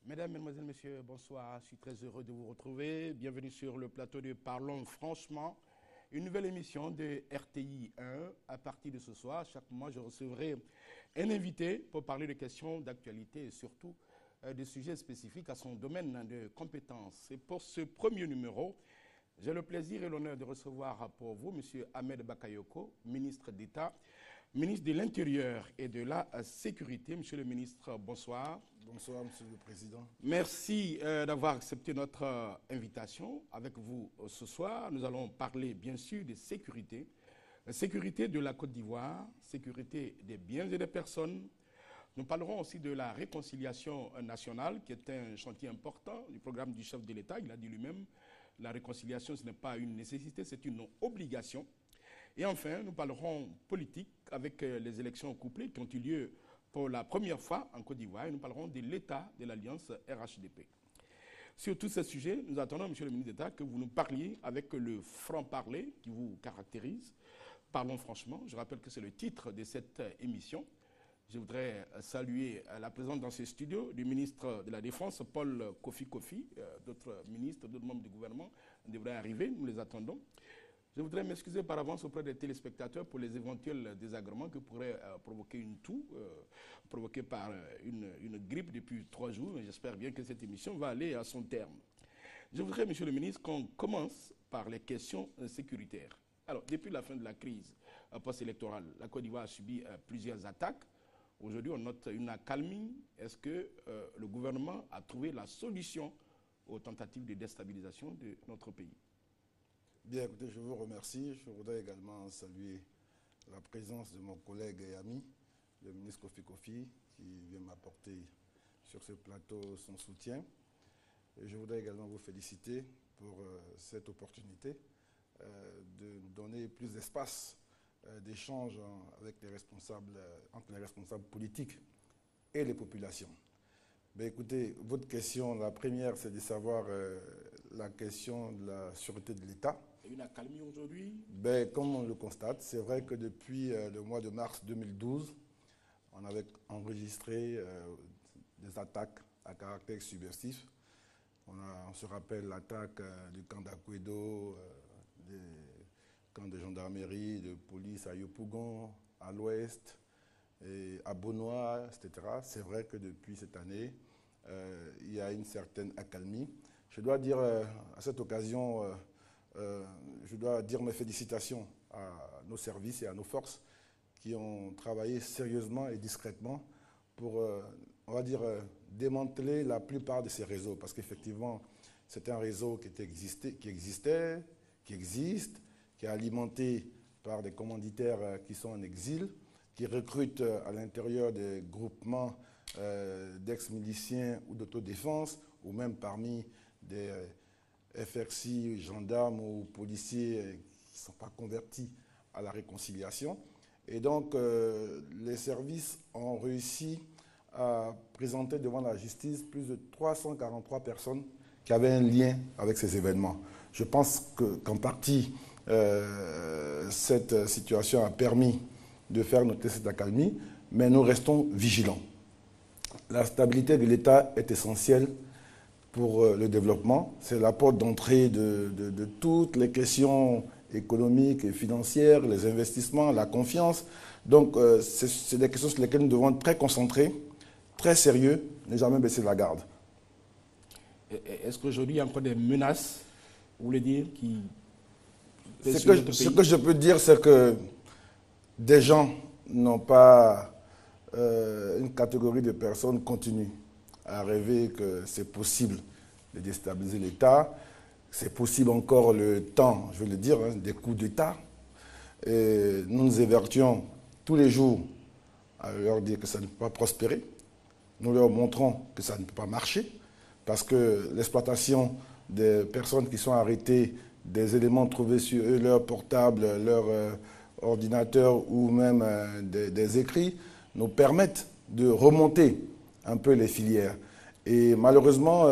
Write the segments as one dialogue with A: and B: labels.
A: Mesdames, Mesdemoiselles, Messieurs, bonsoir. Je suis très heureux de vous retrouver. Bienvenue sur le plateau de Parlons Franchement, une nouvelle émission de RTI 1. À partir de ce soir, chaque mois, je recevrai un invité pour parler de questions d'actualité et surtout de sujets spécifiques à son domaine de compétences. Et pour ce premier numéro, j'ai le plaisir et l'honneur de recevoir pour vous M. Ahmed Bakayoko, ministre d'État, ministre de l'Intérieur et de la Sécurité. Monsieur le ministre, bonsoir.
B: Bonsoir, Monsieur le Président.
A: Merci d'avoir accepté notre invitation. Avec vous ce soir, nous allons parler bien sûr de sécurité. La sécurité de la Côte d'Ivoire, sécurité des biens et des personnes. Nous parlerons aussi de la réconciliation nationale, qui est un chantier important du programme du chef de l'État. Il a dit lui-même, la réconciliation, ce n'est pas une nécessité, c'est une obligation. Et enfin, nous parlerons politique avec les élections couplées qui ont eu lieu pour la première fois en Côte d'Ivoire. Et nous parlerons de l'état de l'Alliance RHDP. Sur tous ces sujets, nous attendons, Monsieur le ministre d'État, que vous nous parliez avec le franc-parler qui vous caractérise. Parlons franchement. Je rappelle que c'est le titre de cette émission. Je voudrais saluer la présence dans ce studio du ministre de la Défense, Paul Kofi Kofi. D'autres ministres, d'autres membres du gouvernement devraient arriver. Nous les attendons. Je voudrais m'excuser par avance auprès des téléspectateurs pour les éventuels désagréments que pourrait provoquer une toux, provoquée par une grippe depuis 3 jours. J'espère bien que cette émission va aller à son terme. Je voudrais, Monsieur le ministre, qu'on commence par les questions sécuritaires. Alors, depuis la fin de la crise post-électorale, la Côte d'Ivoire a subi plusieurs attaques. Aujourd'hui, on note une accalmie. Est-ce que le gouvernement a trouvé la solution aux tentatives de déstabilisation de notre pays?
B: Bien, écoutez, je vous remercie. Je voudrais également saluer la présence de mon collègue et ami, le ministre Kofi Kofi, qui vient m'apporter sur ce plateau son soutien. Et je voudrais également vous féliciter pour cette opportunité de nous donner plus d'espace d'échange avec les responsables, entre les responsables politiques et les populations. Ben écoutez, votre question, la première, c'est de savoir la question de la sûreté de l'État.
A: Il y a une accalmie aujourd'hui?
B: Ben, comme on le constate, c'est vrai que depuis le mois de mars 2012, on avait enregistré des attaques à caractère subversif. On se rappelle l'attaque du camp d'Akwedo, des camps de gendarmerie, de police à Yopougon, à l'ouest, et à Bonois, etc. C'est vrai que depuis cette année, il y a une certaine accalmie. Je dois dire à cette occasion, je dois dire mes félicitations à nos services et à nos forces qui ont travaillé sérieusement et discrètement pour, on va dire, démanteler la plupart de ces réseaux. Parce qu'effectivement, c'est un réseau qui existe, qui est alimenté par des commanditaires qui sont en exil, qui recrutent à l'intérieur des groupements d'ex-miliciens ou d'autodéfense, ou même parmi des FRC, gendarmes ou policiers qui ne sont pas convertis à la réconciliation. Et donc, les services ont réussi à présenter devant la justice plus de 343 personnes qui avaient un lien avec ces événements. Je pense qu'en partie, cette situation a permis de faire noter cette accalmie, mais nous restons vigilants. La stabilité de l'État est essentielle pour le développement. C'est la porte d'entrée de toutes les questions économiques et financières, les investissements, la confiance. Donc, c'est des questions sur lesquelles nous devons être très concentrés, très sérieux, ne jamais baisser la garde.
A: Est-ce qu'aujourd'hui, il y a encore des menaces, vous voulez dire, qui...
B: Ce que je peux dire, c'est que des gens n'ont pas... une catégorie de personnes continue à rêver que c'est possible de déstabiliser l'État. C'est possible encore le temps, je veux le dire, des coups d'État. Et nous nous évertuons tous les jours à leur dire que ça ne peut pas prospérer. Nous leur montrons que ça ne peut pas marcher parce que l'exploitation des personnes qui sont arrêtées, des éléments trouvés sur eux, leur portable, leur ordinateur ou même des écrits, nous permettent de remonter un peu les filières. Et malheureusement,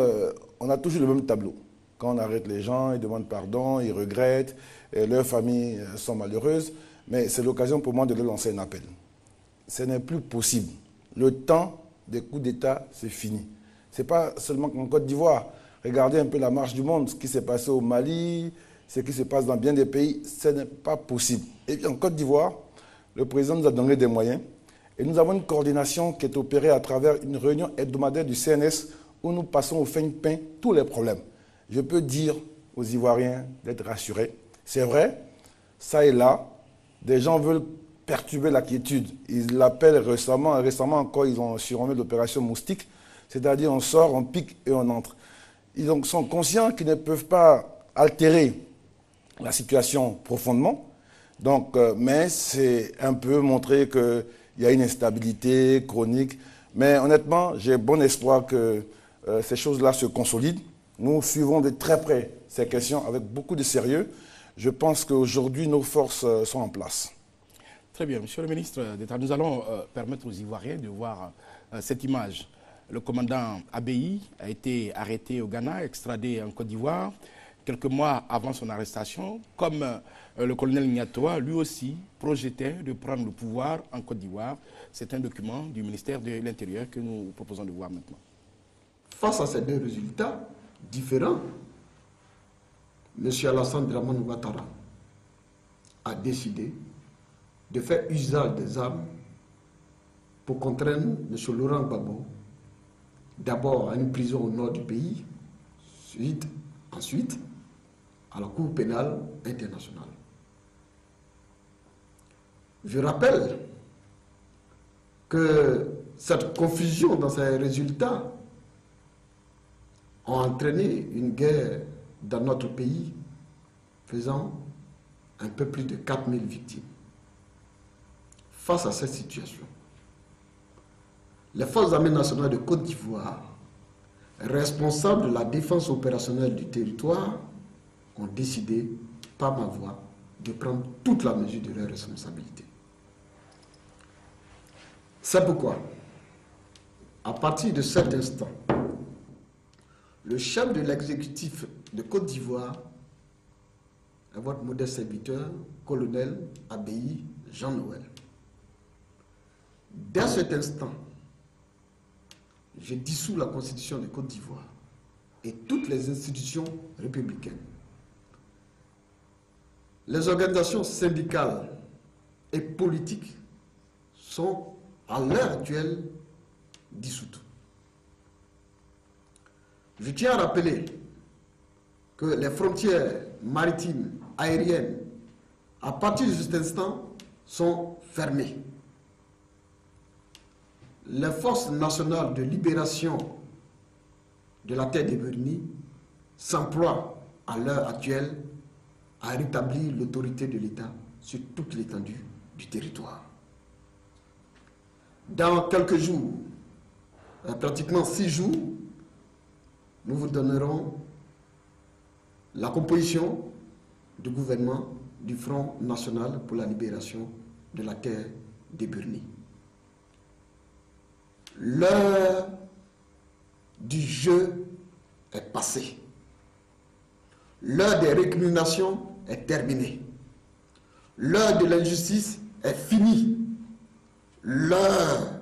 B: on a toujours le même tableau. Quand on arrête les gens, ils demandent pardon, ils regrettent, et leurs familles sont malheureuses. Mais c'est l'occasion pour moi de leur lancer un appel. Ce n'est plus possible. Le temps des coups d'État, c'est fini. Ce n'est pas seulement en Côte d'Ivoire. Regardez un peu la marche du monde, ce qui s'est passé au Mali, ce qui se passe dans bien des pays, ce n'est pas possible. Et puis en Côte d'Ivoire, le président nous a donné des moyens et nous avons une coordination qui est opérée à travers une réunion hebdomadaire du CNS où nous passons au fin-pain tous les problèmes. Je peux dire aux Ivoiriens d'être rassurés. C'est vrai, ça et là, des gens veulent perturber la quiétude. Ils l'appellent récemment encore, ils ont surnommé l'opération moustique, c'est-à-dire on sort, on pique et on entre. Ils sont conscients qu'ils ne peuvent pas altérer la situation profondément, donc, mais c'est un peu montrer qu'il y a une instabilité chronique. Mais honnêtement, j'ai bon espoir que ces choses-là se consolident. Nous suivons de très près ces questions avec beaucoup de sérieux. Je pense qu'aujourd'hui, nos forces sont en place.
A: Très bien. Monsieur le ministre d'État, nous allons permettre aux Ivoiriens de voir cette image. Le commandant Abéi a été arrêté au Ghana, extradé en Côte d'Ivoire. Quelques mois avant son arrestation, comme le colonel Niatoa, lui aussi, projetait de prendre le pouvoir en Côte d'Ivoire. C'est un document du ministère de l'Intérieur que nous proposons de voir maintenant.
C: Face à ces deux résultats différents, M. Alassane Dramane Ouattara a décidé de faire usage des armes pour contraindre M. Laurent Gbagbo d'abord à une prison au nord du pays, ensuite à la Cour pénale internationale. Je rappelle que cette confusion dans ces résultats a entraîné une guerre dans notre pays faisant un peu plus de 4000 victimes. Face à cette situation, les forces armées nationales de Côte d'Ivoire, responsables de la défense opérationnelle du territoire, ont décidé, par ma voix, de prendre toute la mesure de leurs responsabilités. C'est pourquoi, à partir de cet instant, le chef de l'exécutif de Côte d'Ivoire est votre modeste serviteur, colonel Abéi Jean-Noël. Dès cet instant, je dissous la Constitution de Côte d'Ivoire et toutes les institutions républicaines. Les organisations syndicales et politiques sont à l'heure actuelle dissoutes. Je tiens à rappeler que les frontières maritimes, aériennes, à partir de cet instant, sont fermées. Les forces nationales de libération de la terre de Berni s'emploient à l'heure actuelle à rétablir l'autorité de l'État sur toute l'étendue du territoire. Dans quelques jours, pratiquement 6 jours, nous vous donnerons la composition du gouvernement du Front national pour la libération de la terre de Berni. L'heure du jeu est passée. L'heure des récriminations est terminée. L'heure de l'injustice est finie. L'heure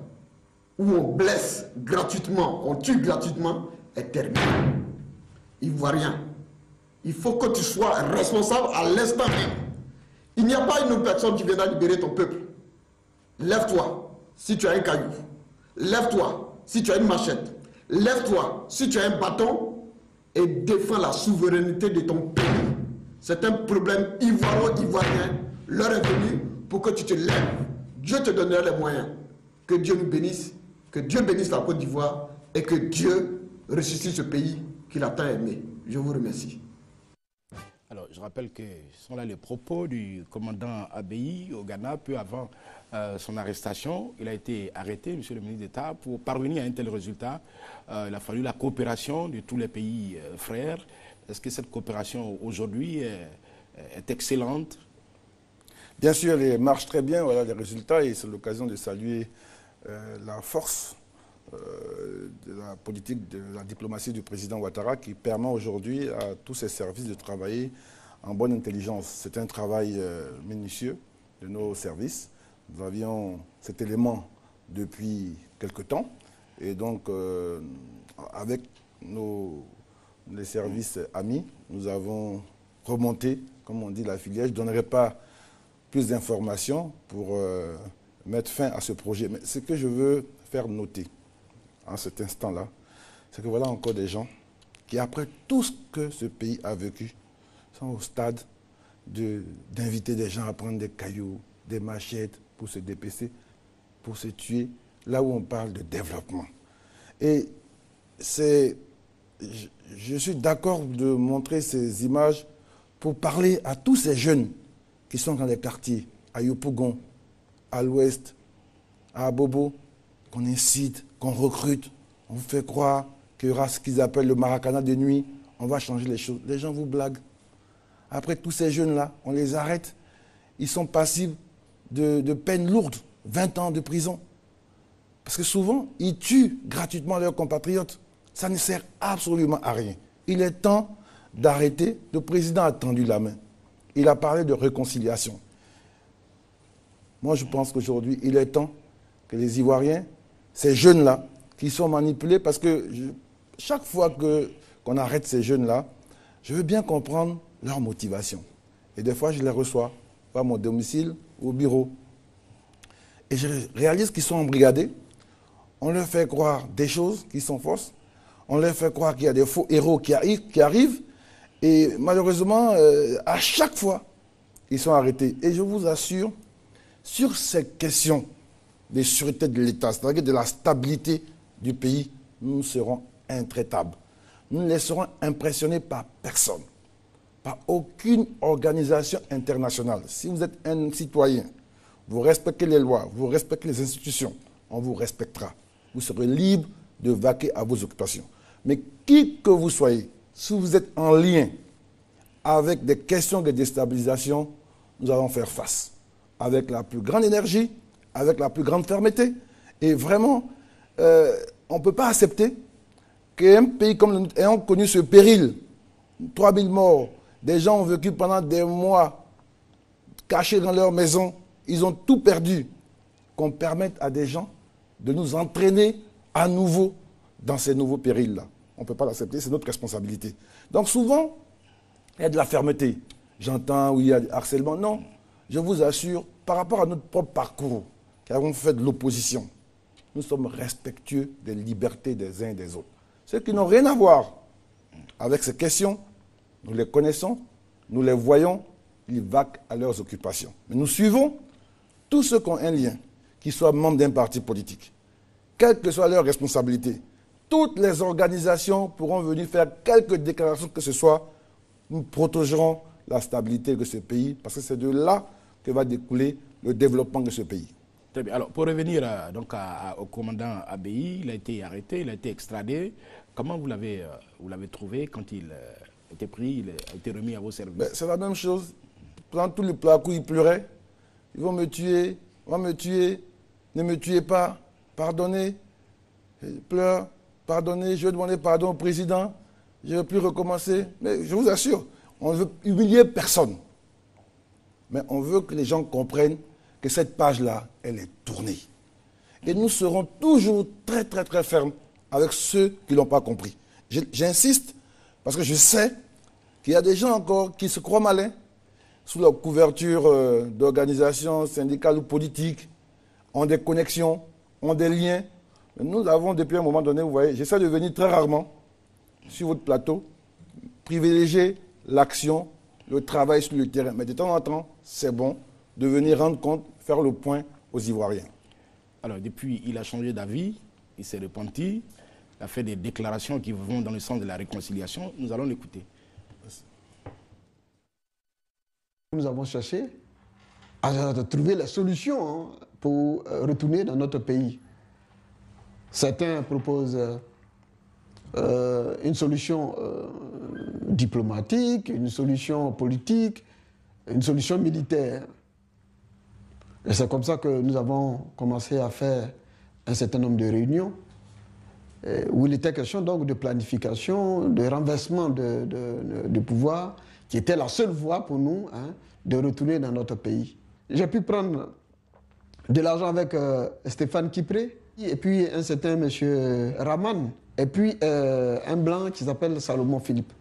C: où on blesse gratuitement, on tue gratuitement est terminée. Ivoirien, il faut que tu sois responsable à l'instant même. Il n'y a pas une personne qui viendra libérer ton peuple. Lève-toi si tu as un caillou. Lève-toi si tu as une machette. Lève-toi si tu as un bâton et défends la souveraineté de ton pays. C'est un problème ivoiro-ivoirien. L'heure est venue pour que tu te lèves. Dieu te donnera les moyens. Que Dieu nous bénisse, que Dieu bénisse la Côte d'Ivoire et que Dieu ressuscite ce pays qu'il a tant aimé. Je vous remercie.
A: Alors, je rappelle que ce sont là les propos du commandant Abéi au Ghana, peu avant son arrestation. Il a été arrêté, monsieur le ministre d'État, pour parvenir à un tel résultat. Il a fallu la coopération de tous les pays frères. Est-ce que cette coopération aujourd'hui est excellente?
B: Bien sûr, elle marche très bien, voilà les résultats, et c'est l'occasion de saluer la force de la politique, de la diplomatie du président Ouattara qui permet aujourd'hui à tous ses services de travailler en bonne intelligence. C'est un travail minutieux de nos services. Nous avions cet élément depuis quelque temps Et donc, avec les services amis, nous avons remonté, comme on dit, la filière. Je ne donnerai pas plus d'informations pour mettre fin à ce projet. Mais ce que je veux faire noter en cet instant-là, c'est que voilà encore des gens qui, après tout ce que ce pays a vécu, sont au stade d'inviter des gens à prendre des cailloux, des machettes pour se dépêcher, pour se tuer, là où on parle de développement. Et je suis d'accord de montrer ces images pour parler à tous ces jeunes qui sont dans les quartiers, à Yopougon, à l'ouest, à Abobo, qu'on incite, qu'on recrute, on vous fait croire qu'il y aura ce qu'ils appellent le maracana de nuit, on va changer les choses. Les gens vous blaguent. Après, tous ces jeunes-là, on les arrête. Ils sont passibles de peines lourdes, 20 ans de prison. Parce que souvent, ils tuent gratuitement leurs compatriotes. Ça ne sert absolument à rien. Il est temps d'arrêter. Le président a tendu la main. Il a parlé de réconciliation. Moi, je pense qu'aujourd'hui, il est temps que les Ivoiriens, ces jeunes-là, qui sont manipulés, parce que chaque fois qu'on arrête ces jeunes-là, je veux bien comprendre leur motivation. Et des fois, je les reçois à mon domicile ou au bureau. Et je réalise qu'ils sont embrigadés. On leur fait croire des choses qui sont fausses. On leur fait croire qu'il y a des faux héros qui arrivent. Et malheureusement, à chaque fois, ils sont arrêtés. Et je vous assure, sur ces questions de sûreté de l'État, c'est-à-dire de la stabilité du pays, nous serons intraitables. Nous ne laisserons impressionner par personne, par aucune organisation internationale. Si vous êtes un citoyen, vous respectez les lois, vous respectez les institutions, on vous respectera. Vous serez libre de vaquer à vos occupations. Mais qui que vous soyez, si vous êtes en lien avec des questions de déstabilisation, nous allons faire face avec la plus grande énergie, avec la plus grande fermeté. Et vraiment, on ne peut pas accepter qu'un pays comme le nôtre ayant connu ce péril, 3000 morts, des gens ont vécu pendant des mois cachés dans leur maison, ils ont tout perdu, qu'on permette à des gens de nous entraîner à nouveau dans ces nouveaux périls-là. On ne peut pas l'accepter, c'est notre responsabilité. Donc souvent, il y a de la fermeté. J'entends, oui, il y a du harcèlement. Non, je vous assure, par rapport à notre propre parcours, qui avons fait de l'opposition, nous sommes respectueux des libertés des uns et des autres. Ceux qui n'ont rien à voir avec ces questions, nous les connaissons, nous les voyons, ils vaquent à leurs occupations. Mais nous suivons tous ceux qui ont un lien, qui soient membres d'un parti politique, quelle que soit leur responsabilité. Toutes les organisations pourront venir faire quelques déclarations que ce soit. Nous protégerons la stabilité de ce pays parce que c'est de là que va découler le développement de ce pays.
A: Très bien. Alors, pour revenir au commandant Abéi, il a été arrêté, il a été extradé. Comment vous l'avez trouvé quand il a été pris, il a été remis à vos services?
B: C'est la même chose. Pendant tout le plat coup, il pleurait. Ils vont me tuer, vont me tuer, ne me tuez pas, pardonnez. Il pleure, pardonnez, je vais demander pardon au président, je ne vais plus recommencer. Mais je vous assure, on ne veut humilier personne. Mais on veut que les gens comprennent que cette page-là, elle est tournée. Et nous serons toujours très, très, très fermes avec ceux qui ne l'ont pas compris. J'insiste, parce que je sais qu'il y a des gens encore qui se croient malins, sous la couverture d'organisations syndicales ou politiques, ont des connexions, ont des liens. Mais nous avons, depuis un moment donné, vous voyez, j'essaie de venir très rarement sur votre plateau, privilégier l'action, le travail sur le terrain. Mais de temps en temps, c'est bon de venir rendre compte, faire le point aux Ivoiriens.
A: Alors, depuis, il a changé d'avis, il s'est repenti, il a fait des déclarations qui vont dans le sens de la réconciliation. Nous allons l'écouter.
D: Nous avons cherché à trouver la solution pour retourner dans notre pays. Certains proposent une solution diplomatique, une solution politique, une solution militaire. Et c'est comme ça que nous avons commencé à faire un certain nombre de réunions où il était question donc de planification, de renversement de pouvoir, qui était la seule voie pour nous de retourner dans notre pays. J'ai pu prendre de l'argent avec Stéphane Kipré, Et puis un certain monsieur Raman. Et puis un blanc qui s'appelle Salomon Philippe.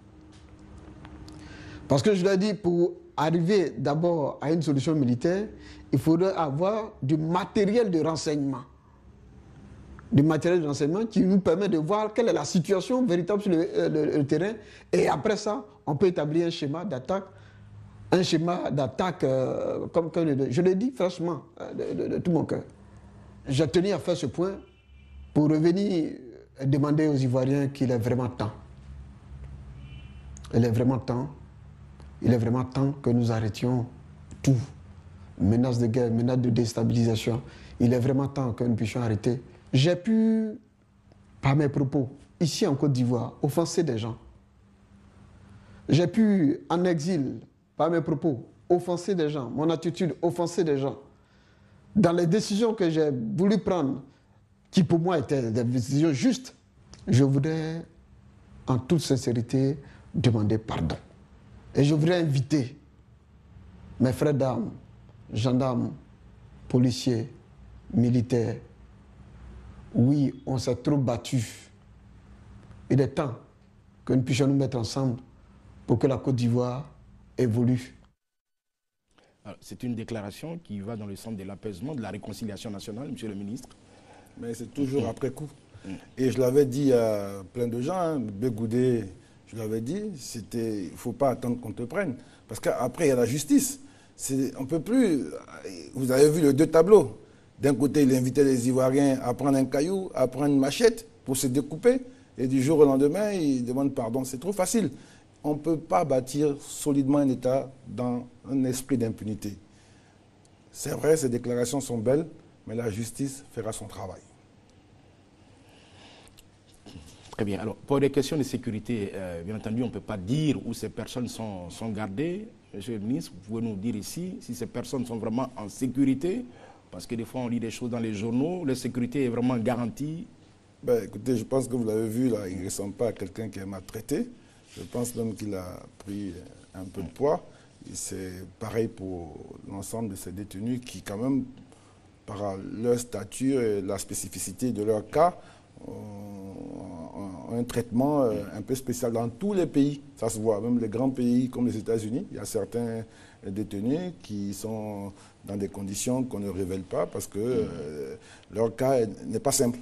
D: Parce que je leur ai dit, pour arriver d'abord à une solution militaire, il faudrait avoir du matériel de renseignement. Du matériel de renseignement qui nous permet de voir quelle est la situation véritable sur le terrain. Et après ça, on peut établir un schéma d'attaque. Un schéma d'attaque, comme je le dis franchement, de tout mon cœur. J'ai tenu à faire ce point pour revenir et demander aux Ivoiriens qu'il est vraiment temps. Il est vraiment temps. Il est vraiment temps que nous arrêtions tout. Menaces de guerre, menaces de déstabilisation. Il est vraiment temps que nous puissions arrêter. J'ai pu, par mes propos, ici en Côte d'Ivoire, offenser des gens. J'ai pu, en exil, par mes propos, offenser des gens. Mon attitude, offenser des gens. Dans les décisions que j'ai voulu prendre, qui pour moi étaient des décisions justes, je voudrais, en toute sincérité, demander pardon. Et je voudrais inviter mes frères d'armes, gendarmes, policiers, militaires. Oui, on s'est trop battus. Il est temps que nous puissions nous mettre ensemble pour que la Côte d'Ivoire évolue.
A: C'est une déclaration qui va dans le sens de l'apaisement, de la réconciliation nationale, monsieur le ministre.
B: Mais c'est toujours après coup. Et je l'avais dit à plein de gens, hein, Bégoudé, je l'avais dit, il ne faut pas attendre qu'on te prenne. Parce qu'après, il y a la justice. On ne peut plus... Vous avez vu les deux tableaux. D'un côté, il invitait les Ivoiriens à prendre un caillou, à prendre une machette pour se découper. Et du jour au lendemain, il demande pardon. C'est trop facile. On ne peut pas bâtir solidement un État dans un esprit d'impunité. C'est vrai, ces déclarations sont belles, mais la justice fera son travail.
A: Très bien. Alors, pour des questions de sécurité, bien entendu, on ne peut pas dire où ces personnes sont gardées. Monsieur le ministre, vous pouvez nous dire ici si ces personnes sont vraiment en sécurité, parce que des fois, on lit des choses dans les journaux, la sécurité est vraiment garantie.
B: Ben, écoutez, je pense que vous l'avez vu, là, il ne ressemble pas à quelqu'un qui est maltraité. Je pense même qu'il a pris un peu de poids. C'est pareil pour l'ensemble de ces détenus qui, quand même, par leur statut et la spécificité de leur cas, ont un traitement un peu spécial dans tous les pays. Ça se voit, même les grands pays comme les États-Unis. Il y a certains détenus qui sont dans des conditions qu'on ne révèle pas parce que leur cas n'est pas simple.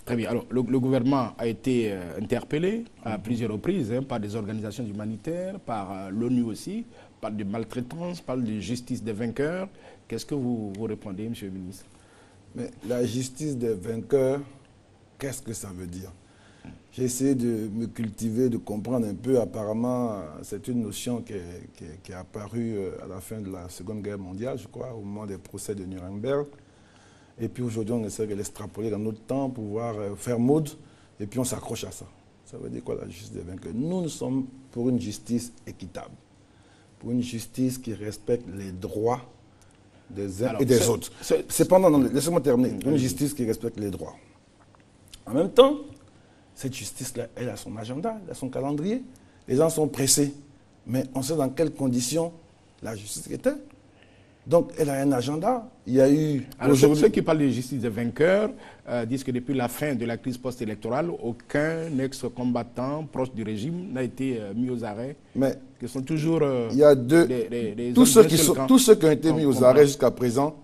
A: Très bien. Alors, le gouvernement a été interpellé à plusieurs reprises par des organisations humanitaires, par l'ONU aussi, par de maltraitance, par de justice des vainqueurs. Qu'est-ce que vous répondez, monsieur le ministre?
B: Mais la justice des vainqueurs, qu'est-ce que ça veut dire? J'ai essayé de me cultiver, de comprendre un peu. Apparemment, c'est une notion qui est apparue à la fin de la Seconde Guerre mondiale, je crois, au moment des procès de Nuremberg. Et puis aujourd'hui, on essaie de l'extrapoler dans notre temps pour pouvoir faire mode. Et puis on s'accroche à ça. Ça veut dire quoi, la justice des vainqueurs? Nous sommes pour une justice équitable. Pour une justice qui respecte les droits des uns et des autres. Cependant, laissez-moi terminer. Une justice qui respecte les droits. En même temps, cette justice-là, elle a son agenda, elle a son calendrier. Les gens sont pressés. Mais on sait dans quelles conditions la justice était. Donc, elle a un agenda. Il y a eu...
A: Alors, ceux qui parlent de justice des vainqueurs disent que depuis la fin de la crise post-électorale, aucun ex-combattant proche du régime n'a été mis aux arrêts. Mais qui sont toujours...
B: il y a tous ceux qui ont été mis aux arrêts jusqu'à présent,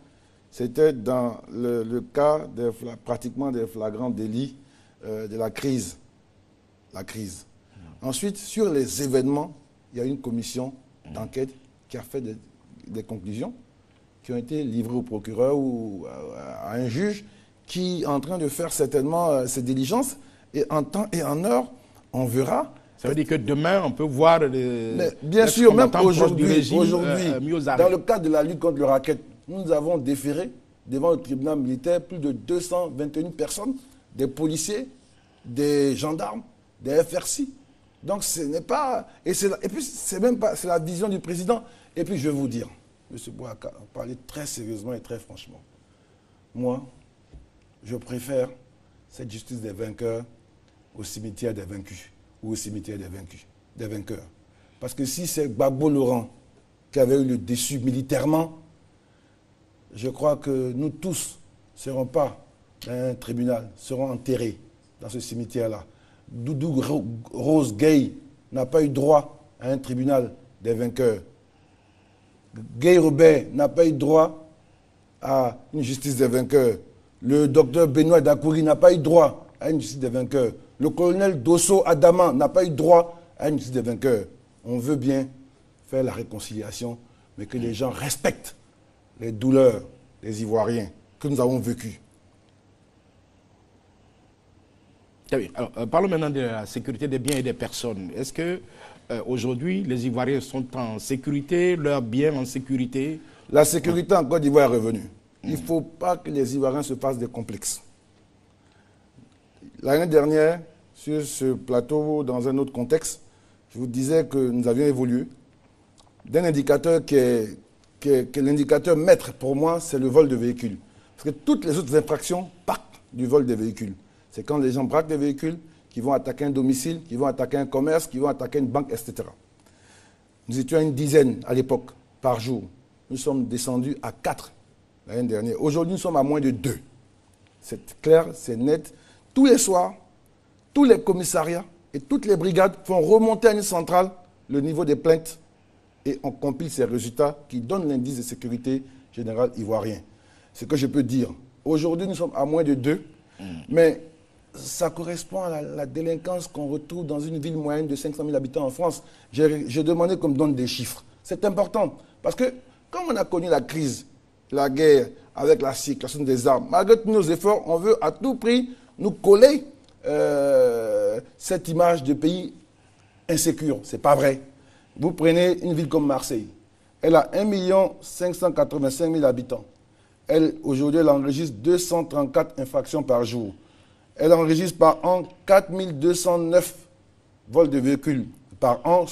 B: c'était dans le cas pratiquement des flagrants délits de la crise. Ensuite, sur les événements, il y a une commission d'enquête qui a fait des conclusions qui ont été livrées au procureur ou à un juge qui est en train de faire certainement ses diligences. Et en temps et en heure, on verra.
A: Ça veut dire que demain, on peut voir
B: bien sûr, même aujourd'hui, dans le cadre de la lutte contre le racket, nous avons déféré devant le tribunal militaire plus de 221 personnes, des policiers, des gendarmes, des FRC. Donc ce n'est pas... Et puis c'est même pas... C'est la vision du président. Et puis je vais vous dire, M. Bouaka, parler très sérieusement et très franchement. Moi, je préfère cette justice des vainqueurs au cimetière des vaincus ou au cimetière des vainqueurs. Parce que si c'est Gbagbo Laurent qui avait eu le déçu militairement, je crois que nous tous ne serons pas dans un tribunal, seront enterrés dans ce cimetière-là. Doudou Rose Gay n'a pas eu droit à un tribunal des vainqueurs. Gay Robert n'a pas eu droit à une justice des vainqueurs. Le docteur Benoît Dakouri n'a pas eu droit à une justice des vainqueurs. Le colonel Dosso Adama n'a pas eu droit à une justice des vainqueurs. On veut bien faire la réconciliation, mais que les gens respectent les douleurs des Ivoiriens que nous avons vécues.
A: Alors, parlons maintenant de la sécurité des biens et des personnes. Est-ce que aujourd'hui, les Ivoiriens sont en sécurité, leurs biens en sécurité?
B: La sécurité en Côte d'Ivoire est revenue. Il ne faut pas que les Ivoiriens se fassent des complexes. L'année dernière, sur ce plateau, dans un autre contexte, je vous disais que nous avions évolué d'un indicateur qui est l'indicateur maître pour moi, c'est le vol de véhicules. Parce que toutes les autres infractions partent du vol des véhicules. C'est quand les gens braquent des véhicules, qui vont attaquer un domicile, qui vont attaquer un commerce, qui vont attaquer une banque, etc. Nous étions à une dizaine à l'époque, par jour. Nous sommes descendus à 4 l'année dernière. Aujourd'hui, nous sommes à moins de 2. C'est clair, c'est net. Tous les soirs, tous les commissariats et toutes les brigades font remonter à une centrale le niveau des plaintes et on compile ces résultats qui donnent l'indice de sécurité générale ivoirien. Ce que je peux dire, aujourd'hui, nous sommes à moins de 2, mais ça correspond à la délinquance qu'on retrouve dans une ville moyenne de 500 000 habitants en France. J'ai demandé qu'on me donne des chiffres. C'est important, parce que comme on a connu la crise, la guerre, avec la circulation des armes, malgré tous nos efforts, on veut à tout prix nous coller cette image de pays insécure. Ce n'est pas vrai. Vous prenez une ville comme Marseille. Elle a 1 585 000 habitants. Aujourd'hui, elle enregistre 234 infractions par jour. Elle enregistre par an 4 209 vols de véhicules par an.